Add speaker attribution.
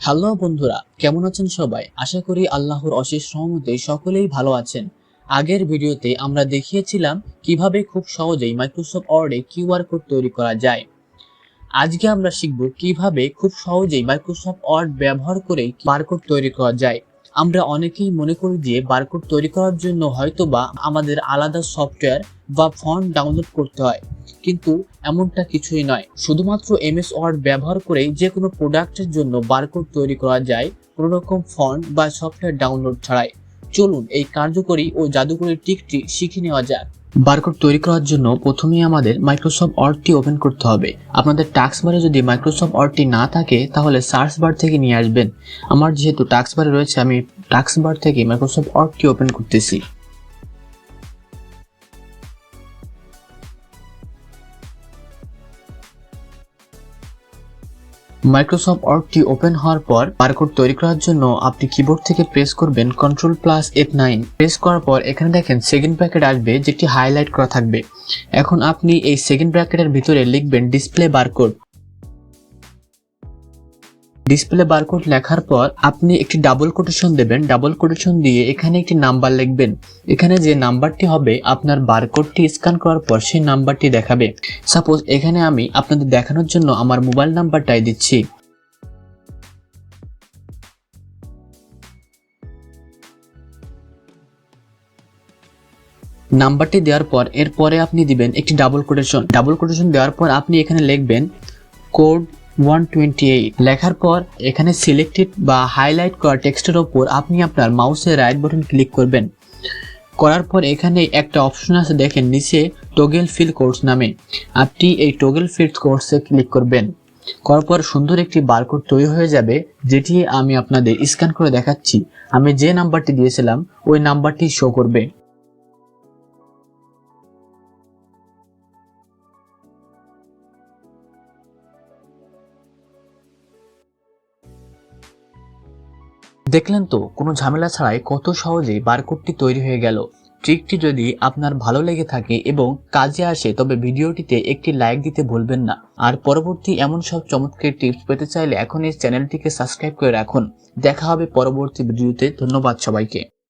Speaker 1: Hello বন্ধুরা, কেমন আছেন সবাই? আশা করি আল্লাহর অশেষ রহমতে সকলেই ভালো আছেন। আগের ভিডিওতে আমরা দেখিয়েছিলাম কিভাবে খুব সহজেই মাইক্রোসফট ওয়ার্ডে কিউআর কোড তৈরি করা যায়। আজকে আমরা শিখব কিভাবে খুব সহজেই মাইক্রোসফট ওয়ার্ড ব্যবহার করে বারকোড তৈরি করা যায়। আমরা অনেকেই মনে করি যে বারকোড তৈরি করার জন্য হয়তোবা আমাদের আলাদা সফটওয়্যার বা ফন্ট ডাউনলোড করতে হয়, কিন্তু এমনটা কিছুই নয়। শুধুমাত্র এমএস ওয়ার্ড ব্যবহার করেই যে কোনো প্রোডাক্টের জন্য বারকোড তৈরি করা যায়, কোনো রকম ফন্ট বা সফটওয়্যার ডাউনলোড ছাড়াই। চলুন এই কার্যকরী ও জাদুকরী ট্রিকটি শিখে নেওয়া যাক। বারকোড তৈরি করার জন্য প্রথমেই আমাদের মাইক্রোসফট ওয়ার্ডটি ওপেন করতে হবে। আপনাদের টাস্ক বারে যদি মাইক্রোসফট ওয়ার্ডটি না থাকে তাহলে সার্চ বার থেকে নিয়ে আসবেন। আমার যেহেতু টাস্ক বারে রয়েছে, আমি টাস্ক বার থেকে মাইক্রোসফট ওয়ার্ডটি ওপেন করতেছি। মাইক্রোসফট ওয়ার্ডটি ওপেন হওয়ার পর বারকোড তৈরি করার জন্য আপনি কিবোর্ড থেকে প্রেস করবেন Ctrl+F9। প্রেস করার পর এখানে দেখেন সেকেন্ড ব্র্যাকেট আসবে, যেটি হাইলাইট করা থাকবে। এখন আপনি এই সেকেন্ড ব্র্যাকেটের ভিতরে লিখবেন ডিসপ্লে বারকোড। ডিসপ্লে বারকোড লেখার পর আপনি একটি ডাবল কোটেশন দেবেন। ডাবল কোটেশন দিয়ে এখানে একটি নাম্বার লিখবেন। এখানে যে নাম্বারটি হবে আপনার বারকোডটি স্ক্যান করার পর সেই নাম্বারটি দেখাবে। সাপোজ এখানে আমি আপনাদের দেখানোর জন্য আমার মোবাইল নাম্বারটাই দিচ্ছি। নাম্বারটি দেওয়ার পর এরপরে আপনি দিবেন একটি ডাবল কোটেশন। ডাবল কোটেশন দেওয়ার পর আপনি এখানে লিখবেন কোড 128। লেখার পর এখানে সিলেক্টেড বা হাইলাইট করা টেক্সটের ওপর আপনি আপনার মাউসের রাইট বাটন ক্লিক করবেন। করার পর এখানে একটা অপশন আছে দেখেন নিচে টগল ফিল কোডস নামে। আপনি এই টগল ফিল কোডসে ক্লিক করবেন। করার পর সুন্দর একটি বারকোড তৈরি হয়ে যাবে, যেটি আমি আপনাদের স্ক্যান করে দেখাচ্ছি। আমি যে নাম্বারটি দিয়েছিলাম ওই নাম্বারটি শো করবে। দেখলেন তো, কোনো ঝামেলা ছাড়াই কত সহজেই বারকোডটি তৈরি হয়ে গেল। ট্রিকটি যদি আপনার ভালো লেগে থাকে এবং কাজে আসে তবে ভিডিওটিতে একটি লাইক দিতে ভুলবেন না। আর পরবর্তী এমন সব চমৎকার টিপস পেতে চাইলে এখন এই চ্যানেলটিকে সাবস্ক্রাইব করে রাখুন। দেখা হবে পরবর্তী ভিডিওতে। ধন্যবাদ সবাইকে।